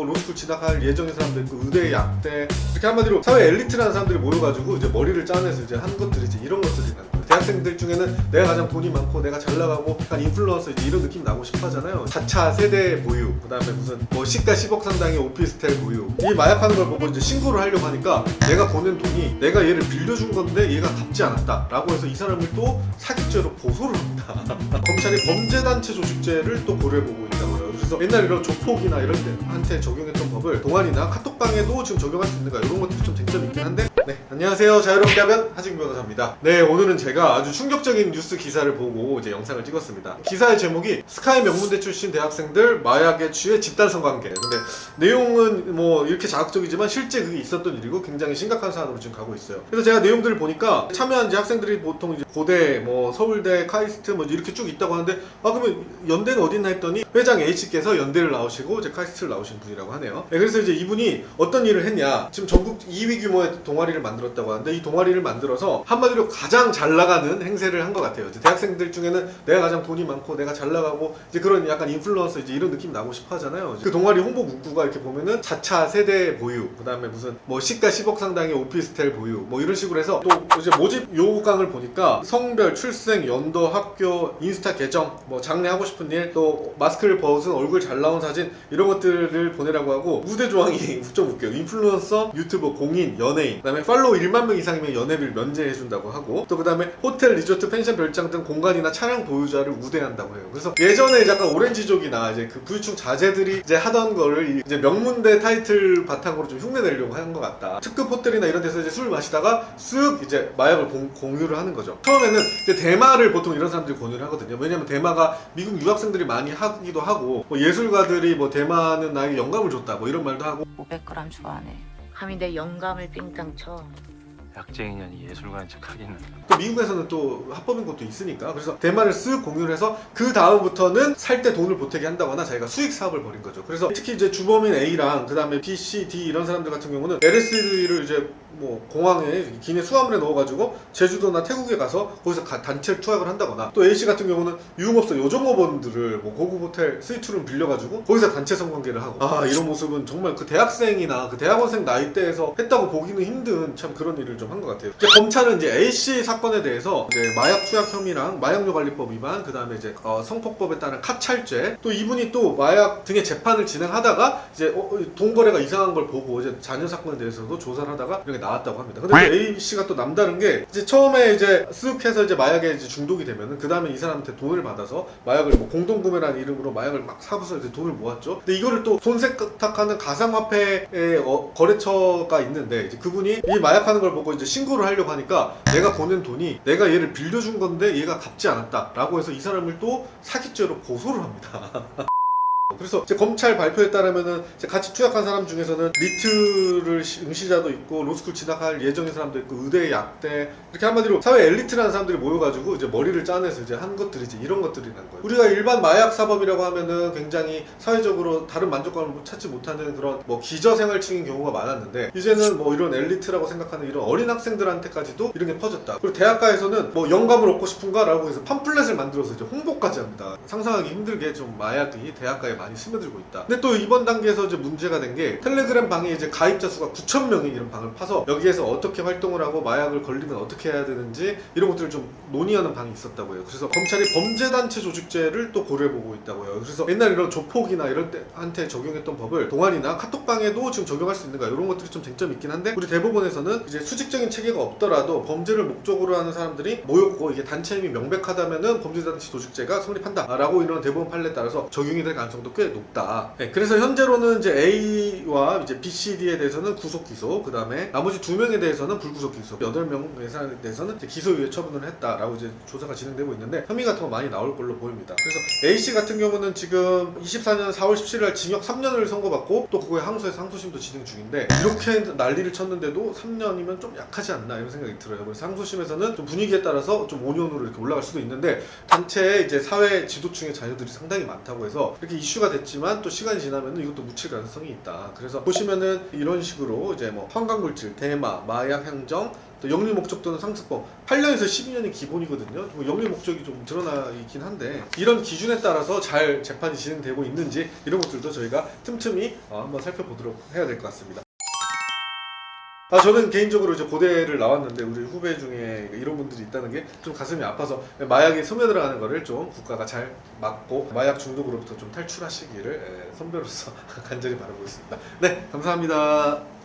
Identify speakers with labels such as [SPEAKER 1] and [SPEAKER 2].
[SPEAKER 1] 로스쿨 진학할 예정인 사람들 있고 의대, 약대 이렇게 한마디로 사회 엘리트라는 사람들이 모여가지고 이제 머리를 짜내서 이제 한 것들이 이제 이런 것들이 나는 거예요. 대학생들 중에는 내가 가장 돈이 많고 내가 잘 나가고 약간 인플루언서 이제 이런 느낌 나고 싶어 하잖아요. 4차 세대 보유, 그다음에 무슨 뭐 시가 10억 상당의 오피스텔 보유. 이 마약하는 걸 보고 이제 신고를 하려고 하니까 내가 보낸 돈이 내가 얘를 빌려준 건데 얘가 갚지 않았다라고 해서 이 사람을 또 사기죄로 고소를 합니다. 검찰이 범죄단체 조직죄를 또 고려해보고 있다고요. 그래서 옛날 이런 조폭이나 이런 데한테 적용했던 법을 동아리나 카톡방에도 지금 적용할 수 있는가 이런 것들이 좀 쟁점이 있긴 한데. 네, 안녕하세요. 자유롭게 하면 하진규 변호사입니다. 네, 오늘은 제가 아주 충격적인 뉴스 기사를 보고 이제 영상을 찍었습니다. 기사의 제목이 스카이 명문대 출신 대학생들 마약에 취해 집단 성관계. 근데 내용은 뭐 이렇게 자극적이지만 실제 그게 있었던 일이고 굉장히 심각한 사안으로 지금 가고 있어요. 그래서 제가 내용들을 보니까 참여한 이제 학생들이 보통 이제 고대, 뭐 서울대, 카이스트 뭐 이렇게 쭉 있다고 하는데 그러면 연대는 어디 있나 했더니 회장 H께서 연대를 나오시고 이제 카이스트를 나오신 분이라고 하네요. 네, 그래서 이제 이분이 어떤 일을 했냐, 지금 전국 2위 규모의 동아리를 만들었다고 하는데 이 동아리를 만들어서 한마디로 가장 잘 나가는 행세를 한 것 같아요. 이제 대학생들 중에는 내가 가장 돈이 많고 내가 잘 나가고 이제 그런 약간 인플루언서 이제 이런 느낌 나고 싶어 하잖아요. 그 동아리 홍보 문구가 이렇게 보면은 4차 세대 보유, 그다음에 무슨 뭐 시가 10억 상당의 오피스텔 보유 뭐 이런 식으로 해서 또 이제 모집 요강을 보니까 성별, 출생, 연도, 학교, 인스타 계정, 뭐 장래 하고 싶은 일, 또 마스크를 벗은 얼굴 잘 나온 사진 이런 것들을 보내라고 하고 우대 조항이 좀 웃겨요. 인플루언서, 유튜버, 공인, 연예인, 그다음에 팔로우 1만 명 이상이면 연회비를 면제해준다고 하고 또 그다음에 호텔, 리조트, 펜션, 별장 등 공간이나 차량 보유자를 우대한다고 해요. 그래서 예전에 약간 오렌지족이나 이제 그 부유층 자제들이 이제 하던 거를 이제 명문대 타이틀 바탕으로 좀 흉내내려고 하는 것 같다. 특급 호텔이나 이런 데서 이제 술 마시다가 쓱 이제 마약을 공유를 하는 거죠. 처음에는 이제 대마를 보통 이런 사람들이 권유를 하거든요. 왜냐면 대마가 미국 유학생들이 많이 하기도 하고 뭐 예술가들이 뭐 대마는 나에게 영감을 줬다 뭐 이런 말도 하고
[SPEAKER 2] 500g 좋아하네. 감히 내 영감을 삥땅 쳐.
[SPEAKER 3] 약쟁이냐니 예술가인 척 하기는.
[SPEAKER 1] 또 미국에서는 또 합법인 것도 있으니까 그래서 대마를 쓱 공유를 해서 그 다음부터는 살 때 돈을 보태게 한다거나 자기가 수익 사업을 벌인 거죠. 그래서 특히 이제 주범인 A랑 그 다음에 B, C, D 이런 사람들 같은 경우는 LSD를 이제 뭐 공항에 기내 수화물에 넣어가지고 제주도나 태국에 가서 거기서 단체 투약을 한다거나 또 A씨 같은 경우는 유흥업소 요정업원들을 뭐 고급 호텔 스위트룸 빌려가지고 거기서 단체 성관계를 하고 이런 모습은 정말 그 대학생이나 그 대학원생 나이대에서 했다고 보기는 힘든 참 그런 일을 좀 한 것 같아요. 이제 검찰은 이제 A씨 사건에 대해서 이제 마약 투약 혐의랑 마약류관리법 위반, 그 다음에 이제 성폭법에 따른 카찰죄, 또 이분이 또 마약 등의 재판을 진행하다가 이제 돈 거래가 이상한 걸 보고 이제 자녀 사건에 대해서도 조사를 하다가 이렇게 나왔다고 합니다. 근데 A씨가 또 남다른 게 이제 처음에 이제 쓱 해서 이제 마약에 이제 중독이 되면은 그 다음에 이 사람한테 돈을 받아서 마약을 뭐 공동구매라는 이름으로 마약을 막 사고서 이제 돈을 모았죠. 근데 이거를 또 돈 세탁하는 가상화폐의 거래처가 있는데 이제 그분이 이 마약하는 걸 보고 이제 신고를 하려고 하니까 내가 보낸 돈이 내가 얘를 빌려준 건데 얘가 갚지 않았다라고 해서 이 사람을 또 사기죄로 고소를 합니다. 그래서 이제 검찰 발표에 따르면은 이제 같이 투약한 사람 중에서는 리트를 응시자도 있고 로스쿨 진학할 예정인 사람도 있고 의대, 약대 이렇게 한마디로 사회 엘리트라는 사람들이 모여가지고 이제 머리를 짜내서 이제 한 것들이 이제 이런 것들이 난 거예요. 우리가 일반 마약 사범이라고 하면은 굉장히 사회적으로 다른 만족감을 찾지 못하는 그런 뭐 기저생활층인 경우가 많았는데 이제는 뭐 이런 엘리트라고 생각하는 이런 어린 학생들한테까지도 이런 게 퍼졌다. 그리고 대학가에서는 뭐 영감을 얻고 싶은가라고 해서 팜플렛을 만들어서 이제 홍보까지 합니다. 상상하기 힘들게 좀 마약이 대학가에 많이 스며들고 있다. 근데 또 이번 단계에서 이제 문제가 된 게 텔레그램 방에 이제 가입자 수가 9,000명이 이런 방을 파서 여기에서 어떻게 활동을 하고 마약을 걸리면 어떻게 해야 되는지 이런 것들을 좀 논의하는 방이 있었다고 해요. 그래서 검찰이 범죄단체 조직죄를 또 고려해보고 있다고 해요. 그래서 옛날 이런 조폭이나 이런 때한테 적용했던 법을 동아리나 카톡방에도 지금 적용할 수 있는가 이런 것들이 좀 쟁점이 있긴 한데 우리 대법원에서는 이제 수직적인 체계가 없더라도 범죄를 목적으로 하는 사람들이 모였고 이게 단체 힘이 명백하다면은 범죄단체 조직죄가 성립한다라고 이런 대법원 판례에 따라서 적용이 될 가능성도 꽤 높다. 네, 그래서 현재로는 이제 A와 이제 B, C, D에 대해서는 구속 기소, 그 다음에 나머지 2명에 대해서는 불구속 기소, 8명에 대해서는 이제 기소유예 처분을 했다라고 이제 조사가 진행되고 있는데 혐의 같은 거 많이 나올 걸로 보입니다. 그래서 A 씨 같은 경우는 지금 24년 4월 17일 징역 3년을 선고받고 또 그거에 항소해서 항소심도 진행 중인데 이렇게 난리를 쳤는데도 3년이면 좀 약하지 않나 이런 생각이 들어요. 그래서 항소심에서는 좀 분위기에 따라서 좀 5년으로 이렇게 올라갈 수도 있는데 단체에 이제 사회 지도층의 자녀들이 상당히 많다고 해서 이렇게 이슈 이슈가 됐지만 또 시간이 지나면 이것도 묻힐 가능성이 있다. 그래서 보시면은 이런 식으로 이제 뭐 환각물질, 대마, 마약 향정, 또 영리 목적 또는 상습범 8년에서 12년이 기본이거든요. 뭐 영리 목적이 좀 드러나 있긴 한데 이런 기준에 따라서 잘 재판이 진행되고 있는지 이런 것들도 저희가 틈틈이 한번 살펴보도록 해야 될 것 같습니다. 저는 개인적으로 이제 고대를 나왔는데 우리 후배 중에 이런 분들이 있다는 게 좀 가슴이 아파서 마약이 스며들어가는 거를 좀 국가가 잘 막고 마약 중독으로부터 좀 탈출하시기를 선배로서 간절히 바라고 있습니다. 네, 감사합니다.